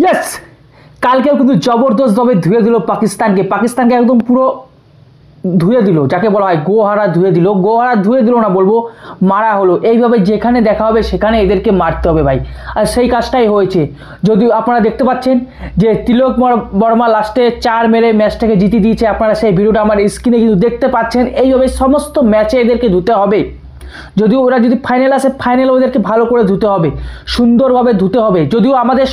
Yes, কালকেও কিন্তু জবরদস্তভাবে ধুয়ে দিল পাকিস্তানকে একদম পুরো ধুয়ে দিল, যাকে বলা হয় গোহারা ধুয়ে দিল না বলবো, মারা হলো। এইভাবে যেখানে দেখা হবে সেখানে এদেরকে মারতে হবে ভাই, আর সেই কাজটাই হয়েছে। যদিও আপনারা দেখতে পাচ্ছেন যে তিলক বর্মা লাস্টে 4 মেরে ম্যাচটাকে জিতে দিয়েছে, আপনারা সেই ভিডিওটা আমার স্ক্রিনে কিন্তু দেখতে পাচ্ছেন। এইভাবে সমস্ত ম্যাচে এদেরকে ধুতে হবে। যদিও ওরা যদি ফাইনাল আসে, ফাইনালে ওদেরকে ভালো করে ধুতে হবে, সুন্দরভাবে ধুতে হবে। যদিও আমাদের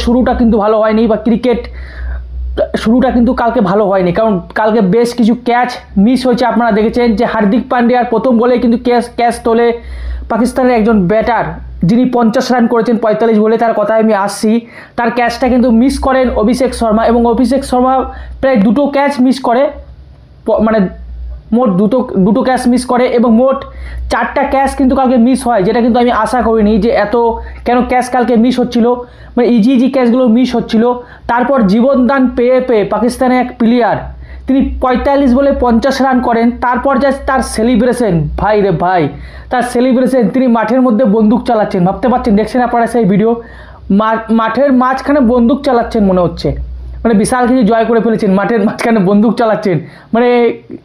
শুরুটা কিন্তু ভালো হয়নি, বা ক্রিকেট শুরুটা কিন্তু কালকে ভালো হয়নি, কারণ কালকে বেশ কিছু ক্যাচ মিস হয়েছে। আপনারা দেখেছেন যে হার্দিক পান্ডিয়ার প্রথম বলে কিন্তু ক্যাচ তোলে পাকিস্তানের একজন ব্যাটার, যিনি 50 রান করেছেন 45 বলে, তার কথায় আমি আসছি। তার ক্যাচটা কিন্তু মিস করেন অভিষেক শর্মা, এবং অভিষেক শর্মা প্রায় 2টো ক্যাচ মিস করে, মানে মোট দুটো ক্যাচ মিস করে, এবং মোট 4টা ক্যাচ কিন্তু কালকে মিস হয়, যেটা কিন্তু আমি আশা করিনি যে এত কেন ক্যাচ কালকে মিস হচ্ছিল, মানে ইজি ক্যাচগুলো মিস হচ্ছিল। তারপর জীবনদান পেয়ে পাকিস্তানের এক প্লেয়ার, তিনি 45 বলে 50 রান করেন। তারপর যা তার সেলিব্রেশন, ভাই রে ভাই, তার সেলিব্রেশন, তিনি মাঠের মধ্যে বন্দুক চালাচ্ছেন, ভাবতে পারছেন, দেখছেন আপনারা সেই ভিডিও, মাঠের মাঝখানে বন্দুক চালাচ্ছেন মনে হচ্ছে, মানে বিশাল কিছু জয় করে ফেলেছেন, মাঠের মাঝখানে বন্দুক চালাচ্ছেন। মানে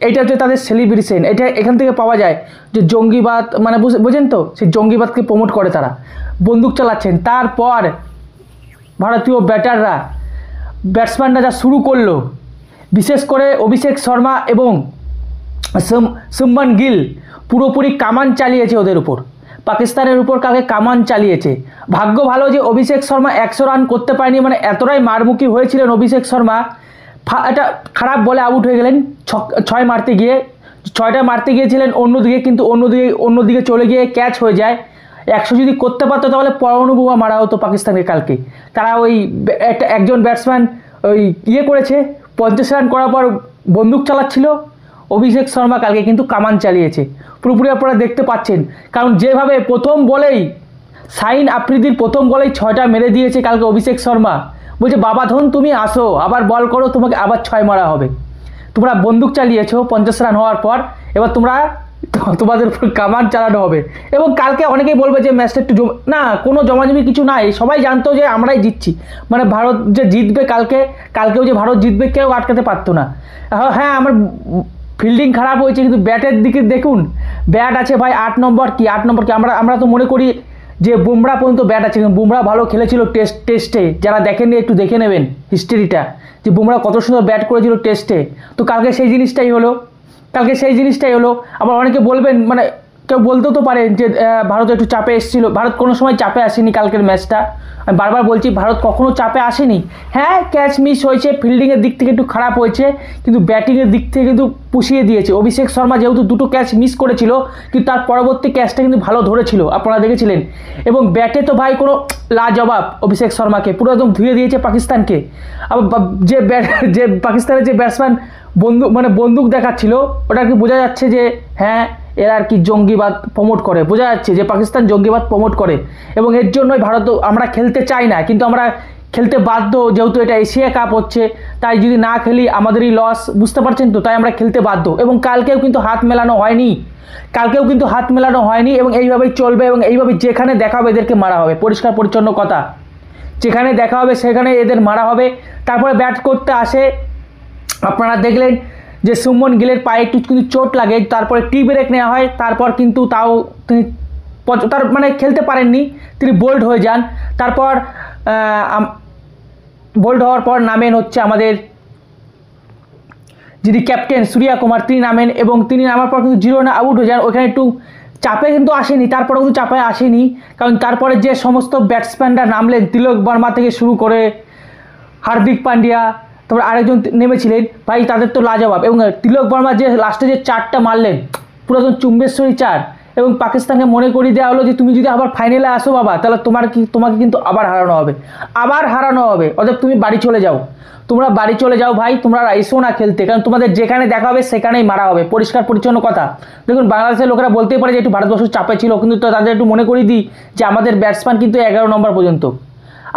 এইটা হচ্ছে তাদের সেলিব্রেশন। এটা এখান থেকে পাওয়া যায় যে জঙ্গিবাদ, মানে বুঝেন তো, সেই জঙ্গিবাদকে প্রমোট করে তারা, বন্দুক চালাচ্ছেন। তারপর ভারতীয় ব্যাটসম্যানরা যা শুরু করলো, বিশেষ করে অভিষেক শর্মা এবং শুভমান গিল পুরোপুরি কামান চালিয়েছে ওদের উপর, পাকিস্তানের উপর কালকে কামান চালিয়েছে। ভাগ্য ভালো যে অভিষেক শর্মা 100 রান করতে পারেনি, মানে এতটাই মারমুখী হয়েছিলেন অভিষেক শর্মা, এটা খারাপ বলে আউট হয়ে গেলেন 6 মারতে গিয়ে, 6টা মারতে গিয়েছিলেন অন্যদিকে, কিন্তু অন্যদিকে চলে গিয়ে ক্যাচ হয়ে যায়। 100 যদি করতে পারতো তাহলে পরমাণু বোমা মারা হতো পাকিস্তানকে কালকে। তারা ওই একজন ব্যাটসম্যান ওই করেছে, 50 রান করার পর বন্দুক চালাচ্ছিল। অভিষেক শর্মা কালকে কিন্তু কামান চালিয়েছে, পুরোপুরি আপনারা দেখতে পাচ্ছেন। কারণ যেভাবে প্রথম বলেই শাহিন আফ্রিদির প্রথম বলেই 6টা মেরে দিয়েছে কালকে অভিষেক শর্মা, বলছে বাবা ধন তুমি আসো, আবার বল করো, তোমাকে আবার 6 মারা হবে। তোমরা বন্দুক চালিয়েছো 50 রান হওয়ার পর, এবার তোমাদের উপর কামান চালানো হবে। এবং কালকে অনেকেই বলবে যে ম্যাচটা একটু না, কোনো জমাজমি কিছু নাই, সবাই জানতো যে আমরাই জিতছি, মানে ভারত যে জিতবে কালকেও যে ভারত জিতবে কেউ আটকাতে পারতো না। হ্যাঁ, আমার ফিল্ডিং খারাপ হয়েছে, কিন্তু ব্যাটের দিকে দেখুন, ব্যাট আছে ভাই 8 নম্বর কি আমরা তো মনে করি যে বুমরা পর্যন্ত ব্যাট আছে, কিন্তু বুমরা ভালো খেলেছিল টেস্টে, যারা দেখেননি একটু দেখে নেবেন হিস্ট্রিটা, যে বুমরা কত সুন্দর ব্যাট করেছিল টেস্টে। তো কালকে সেই জিনিসটাই হলো। আবার অনেকে বলবেন, মানে কেউ বলতেও তো পারেন যে ভারত একটু চাপে এসেছিল, ভারত কোনো সময় চাপে আসেনি কালকের ম্যাচটা। আমি বারবার বলছি ভারত কখনো চাপে আসেনি। হ্যাঁ, ক্যাচ মিস হয়েছে, ফিল্ডিংয়ের দিক থেকে একটু খারাপ হয়েছে, কিন্তু ব্যাটিংয়ের দিক থেকে কিন্তু পুষিয়ে দিয়েছে। অভিষেক শর্মা যেহেতু 2টো ক্যাচ মিস করেছিল, কিন্তু তার পরবর্তী ক্যাচটা কিন্তু ভালো ধরেছিল, আপনারা দেখেছিলেন। এবং ব্যাটে তো ভাই কোনো লাজবাব, অভিষেক শর্মাকে পুরো একদম ধুয়ে দিয়েছে পাকিস্তানকে। আবার যে পাকিস্তানের যে ব্যাটসম্যান বন্দুক দেখাচ্ছিল, ওটা কি বোঝা যাচ্ছে যে হ্যাঁ এরা আর কি জঙ্গিবাদ প্রমোট করে, বোঝা যাচ্ছে যে পাকিস্তান জঙ্গিবাদ প্রমোট করে। এবং এর জন্যই ভারত, আমরা খেলতে চাই না, কিন্তু আমরা খেলতে বাধ্য, যেহেতু এটা এশিয়া কাপ হচ্ছে, তাই যদি না খেলি আমাদেরই লস, বুঝতে পারছেন তো, তাই আমরা খেলতে বাধ্য। এবং কালকেও কিন্তু হাত মেলানো হয়নি, এবং এইভাবেই চলবে, এবং এইভাবে যেখানে দেখা হবে এদেরকে মারা হবে, পরিষ্কার পরিচ্ছন্ন কথা, যেখানে দেখা হবে সেখানে এদের মারা হবে। তারপরে ব্যাট করতে আসে, আপনারা দেখলেন যে শুভমান গিলের পায়ে একটু কিন্তু চোট লাগে, তারপরে টি ব্রেক নেওয়া হয়, তারপর কিন্তু তাও তিনি খেলতে পারেননি, তিনি বোল্ড হয়ে যান। তারপর বোল্ড হওয়ার পর নামেন হচ্ছে আমাদের যিনি ক্যাপ্টেন সূর্যা কুমার, তিনি নামেন, এবং তিনি নামার পর কিন্তু 0 রানে আউট হয়ে যান। ওখানে একটু চাপে কিন্তু আসেনি, তারপরে কিন্তু চাপে আসেনি, কারণ তারপরে যে সমস্ত ব্যাটসম্যানরা নামলেন, তিলক বর্মা থেকে শুরু করে হার্দিক পান্ডিয়া, তারপর আরেকজন নেমেছিলেন, ভাই তাদের তো লাজবাব। এবং তিলক বর্মা যে লাস্টে যে 4টা মারলেন, পুরো একদম চুম্বেশ্বরী 4, এবং পাকিস্তানকে মনে করিয়ে দেওয়া হলো যে তুমি যদি আবার ফাইনালে আসো বাবা, তাহলে তোমাকে কিন্তু আবার হারানো হবে, অতএব তুমি বাড়ি চলে যাও ভাই, তোমরা এসো না খেলতে, কারণ তোমাদের যেখানে দেখা হবে সেখানেই মারা হবে, পরিষ্কার পরিচ্ছন্ন কথা। দেখুন, বাংলাদেশের লোকেরা বলতেই পারে যে একটু ভারতবর্ষ চাপে ছিল, কিন্তু তাদের একটু মনে করিয়ে দিই যে আমাদের ব্যাটসম্যান কিন্তু 11 নম্বর পর্যন্ত,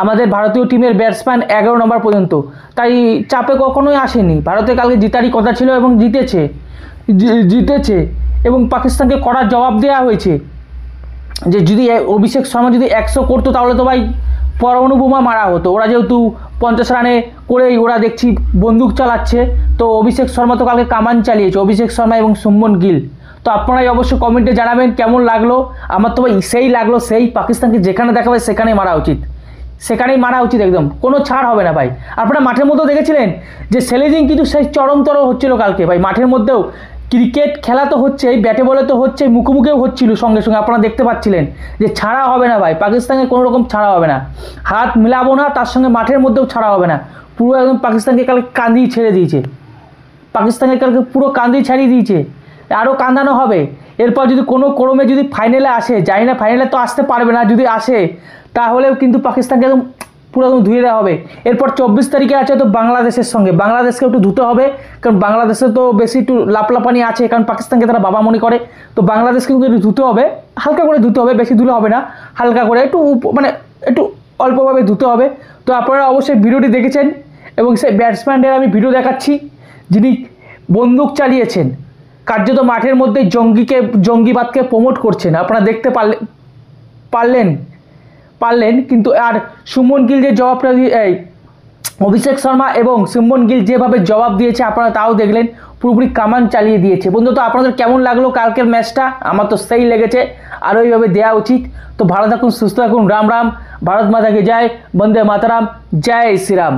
আমাদের ভারতীয় টিমের ব্যাটসম্যান 11 নম্বর পর্যন্ত, তাই চাপে কখনোই আসেনি। ভারতে কালকে জিতারই কথা ছিল এবং জিতেছে, এবং পাকিস্তানকে কড়া জবাব দেওয়া হয়েছে যে যদি অভিষেক শর্মা যদি 100 করতো তাহলে তো ভাই পরমাণু বোমা মারা হতো। ওরা যেহেতু 50 রানে করেই ওরা দেখছি বন্দুক চালাচ্ছে, তো অভিষেক শর্মা তো কালকে কামান চালিয়েছে, অভিষেক শর্মা এবং শুভমন গিল। তো আপনারাই অবশ্যই কমেন্টে জানাবেন কেমন লাগলো। আমার তো ভাই সেই লাগলো, সেই পাকিস্তানকে যেখানে দেখাবে সেখানেই মারা উচিত, সেখানেই মারা উচিত, একদম কোনো ছাড় হবে না ভাই। আপনারা মাঠের মধ্যেও দেখেছিলেন যে স্লেজিং কিন্তু সেই চরমতর হচ্ছিল কালকে ভাই। মাঠের মধ্যেও ক্রিকেট খেলা তো হচ্ছেই, ব্যাটে বলে তো হচ্ছেই, মুখোমুখিও হচ্ছিল সঙ্গে সঙ্গে, আপনারা দেখতে পাচ্ছিলেন যে ছাড়া হবে না ভাই, পাকিস্তানকে কোনো রকম ছাড়া হবে না, হাত মিলাবো না, তার সঙ্গে মাঠের মধ্যেও ছাড়া হবে না। পুরো একদম পাকিস্তানকে কালকে কান্দিয়ে ছেড়ে দিয়েছে, পাকিস্তানকে কালকে পুরো কান্দিয়ে ছাড়িয়ে দিয়েছে, আরও কান্দানো হবে। এরপর যদি কোনো ক্রমে যদি ফাইনালে আসে, জানি না ফাইনালে তো আসতে পারবে না, যদি আসে তাহলেও কিন্তু পাকিস্তানকে একদম পুরো একদম ধুয়ে দেওয়া হবে। এরপর 24 তারিখে আছে তো বাংলাদেশের সঙ্গে, বাংলাদেশকে একটু ধুতে হবে, কারণ বাংলাদেশে তো বেশি একটু লাপলাপানি আছে, কারণ পাকিস্তানকে তারা বাবা মনে করে। তো বাংলাদেশকে কিন্তু একটু ধুতে হবে, হালকা করে ধুতে হবে, বেশি ধুলে হবে না, হালকা করে একটু মানে একটু অল্পভাবে ধুতে হবে। তো আপনারা অবশ্যই ভিডিওটি দেখেছেন এবং সেই ব্যাটসম্যানদের আমি ভিডিও দেখাচ্ছি যিনি বন্দুক চালিয়েছেন, কার্যত মাঠের মধ্যে জঙ্গিবাদকে প্রমোট করছেন, আপনারা দেখতে পারলেন কিন্তু। আর শুভমন গিল যে জবাবটা অভিষেক শর্মা এবং শুভমন গিল যেভাবে জবাব দিয়েছে আপনারা তাও দেখলেন, পুরোপুরি কামান চালিয়ে দিয়েছে। বন্ধু তো আপনাদের কেমন লাগলো কালকের ম্যাচটা? আমার তো সেই লেগেছে, আরও এইভাবে দেওয়া উচিত। তো ভালো থাকুন, সুস্থ থাকুন, রাম রাম, ভারত মাতাকে জয়, বন্দে মাতারাম, জয় শ্রীরাম।